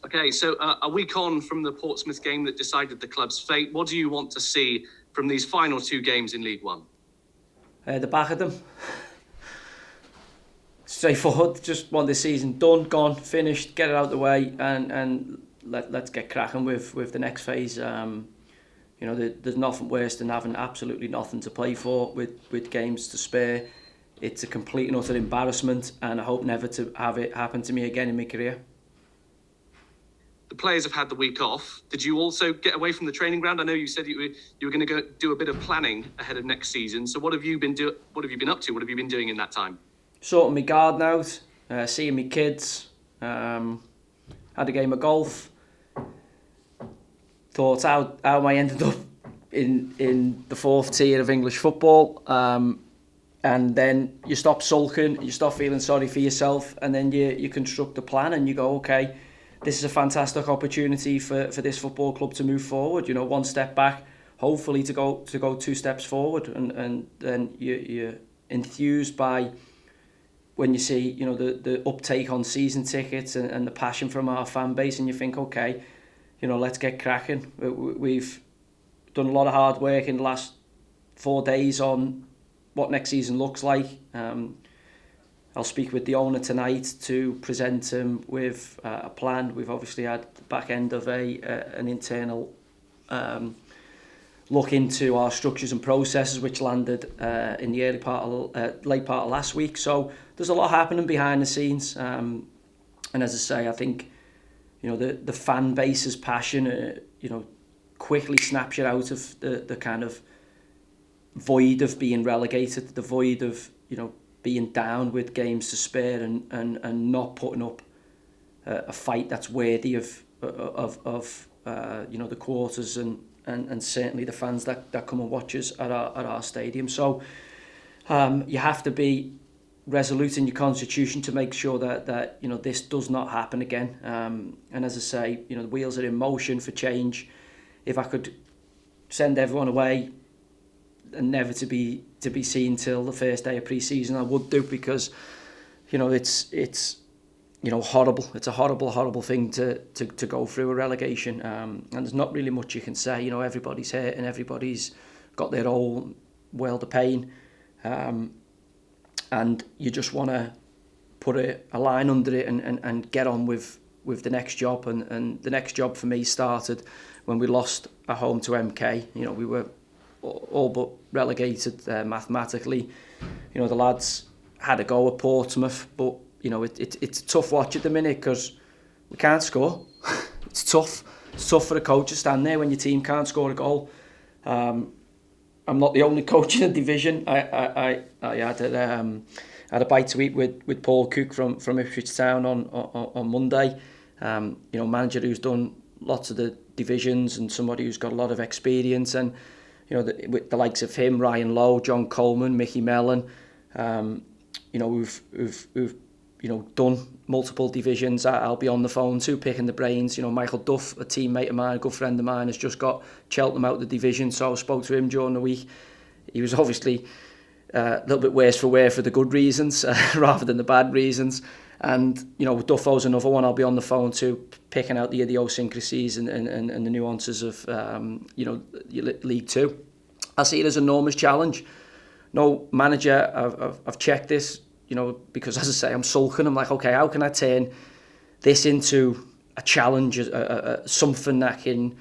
Okay, so a week on from the Portsmouth game that decided the club's fate, what do you want to see from these final two games in League One? The back of them. Straightforward. Just want this season done, gone, finished, get it out of the way, and let's get cracking with the next phase. There's nothing worse than having absolutely nothing to play for with games to spare. It's a complete and utter embarrassment, and I hope never to have it happen to me again in my career. The players have had the week off. Did you also get away from the training ground? I know you said you were going to go do a bit of planning ahead of next season. So what have you been What have you been up to? What have you been doing in that time? Sorting my garden out, seeing my kids, had a game of golf. Thought how I ended up in the fourth tier of English football. And then you stop sulking, you stop feeling sorry for yourself, and then you construct a plan and you go, okay, this is a fantastic opportunity for this football club to move forward. One step back, hopefully to go two steps forward, and then you're enthused by when you see the uptake on season tickets and the passion from our fan base, and you think, okay, let's get cracking. We've done a lot of hard work in the last 4 days on what next season looks like. I'll speak with the owner tonight to present him with a plan. We've obviously had the back end of an internal look into our structures and processes, which landed in the late part of last week. So there's a lot happening behind the scenes, and as I say, I think the fan base's passion, quickly snaps you out of the kind of void of being relegated, the void of being down with games to spare and not putting up a fight that's worthy of the quarters and certainly the fans that come and watch us at our stadium. So you have to be resolute in your constitution to make sure that this does not happen again. And as I say, the wheels are in motion for change. If I could send everyone away and never to be seen till the first day of pre-season, I would do, because it's horrible. It's a horrible thing to go through, a relegation, and there's not really much you can say. Everybody's hurt and everybody's got their own world of pain, and you just want to put a line under it and get on with the next job. And the next job for me started when we lost at home to MK. We were all but relegated mathematically. The lads had a go at Portsmouth, but it's a tough watch at the minute because we can't score. It's tough for a coach to stand there when your team can't score a goal. I'm not the only coach in the division. I had a bite to eat with Paul Cook from Ipswich Town on Monday. Manager who's done lots of the divisions and somebody who's got a lot of experience, and with the likes of him, Ryan Lowe, John Coleman, Mickey Mellon, who've done multiple divisions. I'll be on the phone too, picking the brains. Michael Duff, a teammate of mine, a good friend of mine, has just got Cheltenham out of the division, so I spoke to him during the week. He was obviously a little bit worse for wear for the good reasons rather than the bad reasons. And Duffo's another one I'll be on the phone to, picking out the idiosyncrasies and the nuances of League Two. I see it as an enormous challenge. No manager, I've checked this, because as I say, I'm sulking. I'm like, okay, how can I turn this into a challenge, something that can,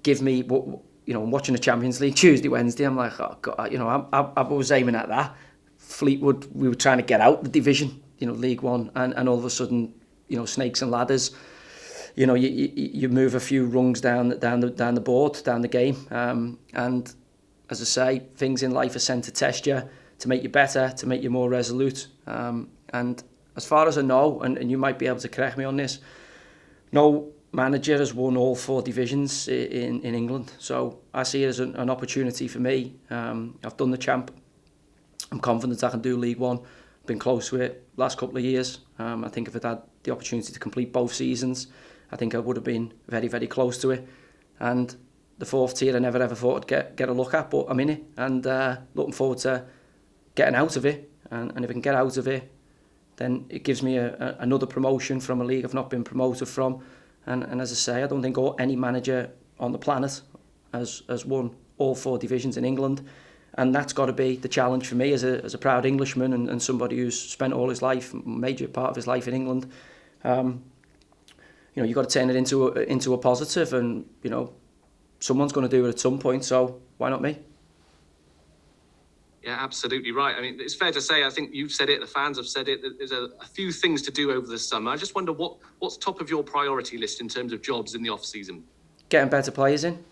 give me what. I'm watching the Champions League Tuesday, Wednesday. I'm like, oh God, I was aiming at that. Fleetwood, we were trying to get out the division, League One, and all of a sudden, snakes and ladders. You move a few rungs down the board, down the game, and as I say, things in life are sent to test you, to make you better, to make you more resolute. And as far as I know, and you might be able to correct me on this, no manager has won all 4 divisions in England. So I see it as an opportunity for me. I've done the champ. I'm confident I can do League One. Been close to it last couple of years. I think if I'd had the opportunity to complete both seasons, I think I would have been very, very close to it. And the 4th tier I never ever thought I'd get a look at, but I'm in it, and looking forward to getting out of it. And if I can get out of it then it gives me another promotion from a league I've not been promoted from. And as I say, I don't think any manager on the planet has won all 4 divisions in England. And that's got to be the challenge for me as a proud Englishman and somebody who's spent all his life, major part of his life in England. You've got to turn it into a positive, and someone's going to do it at some point. So why not me? Yeah, absolutely right. I mean, it's fair to say, I think you've said it, the fans have said it, that there's a few things to do over the summer. I just wonder what's top of your priority list in terms of jobs in the off season? Getting better players in.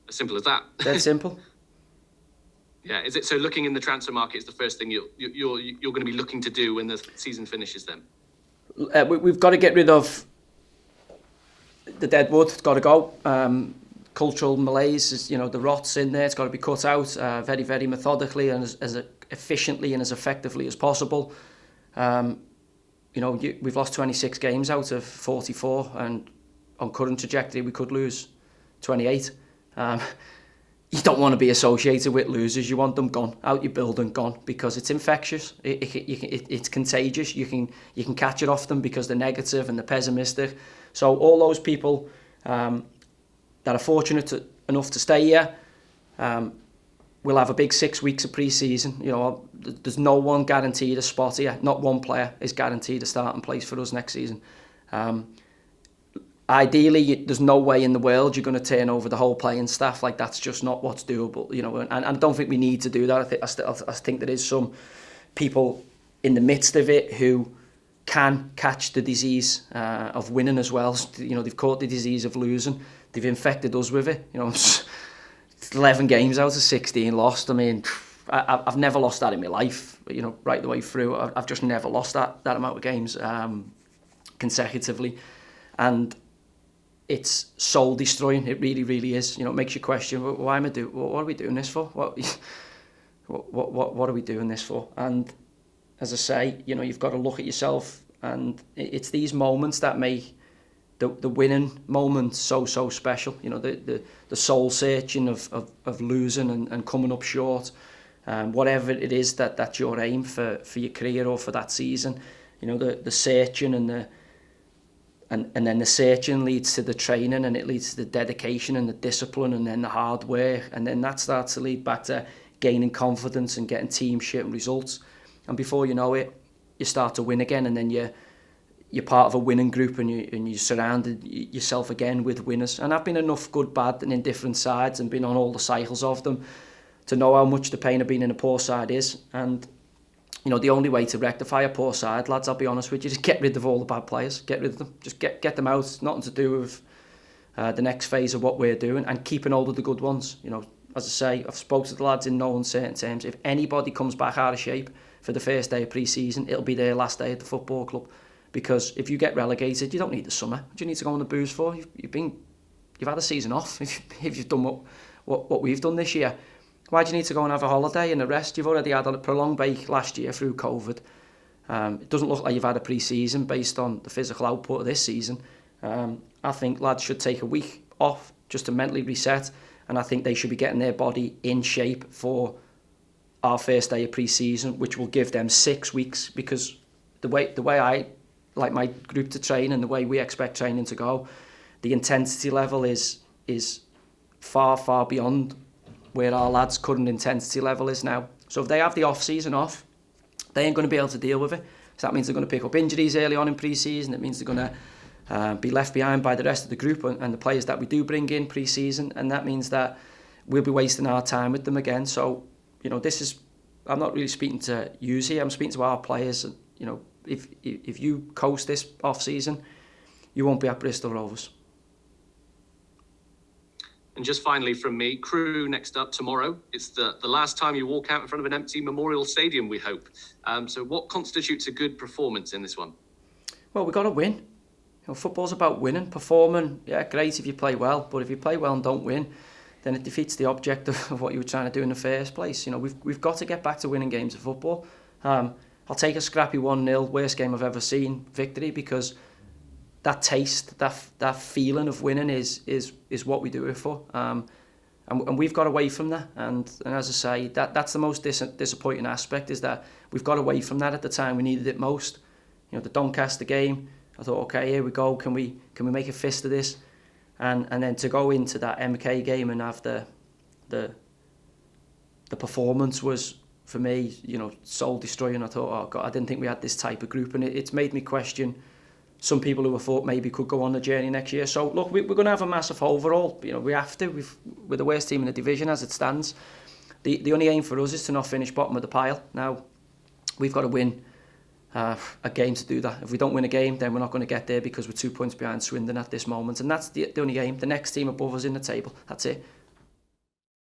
As simple as that. Dead simple. Yeah, is it so? Looking in the transfer market is the first thing you're going to be looking to do when the season finishes. Then we've got to get rid of the dead wood. It's got to go. Cultural malaise is, the rot's in there. It's got to be cut out very, very methodically and as efficiently and as effectively as possible. We've lost 26 games out of 44, and on current trajectory we could lose 28. You don't want to be associated with losers. You want them gone, out your building, gone, because it's infectious. It's contagious. You can catch it off them because they're negative and they're pessimistic. So all those people that are fortunate enough to stay here, we'll have a big 6 weeks of pre-season. There's no one guaranteed a spot here. Not one player is guaranteed a starting place for us next season. Ideally, there's no way in the world you're going to turn over the whole playing staff. Like, that's just not what's doable. And I don't think we need to do that. I think there is some people in the midst of it who can catch the disease of winning as well. They've caught the disease of losing. They've infected us with it. 11 games out of 16 lost. I mean, I've never lost that in my life. Right the way through, I've just never lost that amount of games consecutively, and it's soul destroying. It really, really is. It makes you question, why am I doing? What are we doing this for? What are we doing this for? And as I say, you've got to look at yourself, and it's these moments that make the winning moment so special. The soul searching of losing and coming up short, whatever it is that's your aim for your career or for that season. The searching and then the searching leads to the training, and it leads to the dedication and the discipline, and then the hard work, and then that starts to lead back to gaining confidence and getting team shit and results. And before you know it, you start to win again, and then you're part of a winning group, and you surrounded yourself again with winners. And I've been enough good, bad, and indifferent sides, and been on all the cycles of them to know how much the pain of being in a poor side is. And the only way to rectify a poor side, lads, I'll be honest with you, just get rid of all the bad players. Get rid of them. Just get them out. It's nothing to do with the next phase of what we're doing, and keeping hold of the good ones. As I say, I've spoken to the lads in no uncertain terms. If anybody comes back out of shape for the first day of pre-season, it'll be their last day at the football club. Because if you get relegated, you don't need the summer. What do you need to go on the booze for? You've had a season off if you've done what we've done this year. Why do you need to go and have a holiday and a rest? You've already had a prolonged break last year through COVID. It doesn't look like you've had a pre-season based on the physical output of this season. I think lads should take a week off just to mentally reset, and I think they should be getting their body in shape for our first day of pre-season, which will give them 6 weeks, because the way I like my group to train and the way we expect training to go, the intensity level is far beyond where our lads' current intensity level is now. So if they have the off-season off, they ain't going to be able to deal with it. So that means they're going to pick up injuries early on in pre-season. It means they're going to be left behind by the rest of the group and the players that we do bring in pre-season, and that means that we'll be wasting our time with them again. So, this is, I'm not really speaking to you here, I'm speaking to our players. If you coast this off-season, you won't be at Bristol Rovers. And just finally from me, Crewe next up tomorrow. It's the last time you walk out in front of an empty Memorial Stadium, we hope. So what constitutes a good performance in this one? Well, we've got to win. Football's about winning. Performing, yeah, great if you play well, but if you play well and don't win, then it defeats the object of what you were trying to do in the first place. We've got to get back to winning games of football. I'll take a scrappy 1-0, worst game I've ever seen, victory, because that taste, that feeling of winning is what we do it for. And we've got away from that. And as I say, that's the most disappointing aspect, is that we've got away from that at the time we needed it most. You know, the Doncaster game, I thought, okay, here we go. Can we make a fist of this? And then to go into that MK game and have the performance was, for me, you know, soul destroying. I thought, oh God, I didn't think we had this type of group, and it's made me question some people who I thought maybe could go on the journey next year. So look, we're going to have a massive overhaul. You know, we have to. We're the worst team in the division as it stands. The only aim for us is to not finish bottom of the pile. Now, we've got to win a game to do that. If we don't win a game, then we're not going to get there, because we're 2 points behind Swindon at this moment, and that's the only aim. The next team above us in the table, that's it.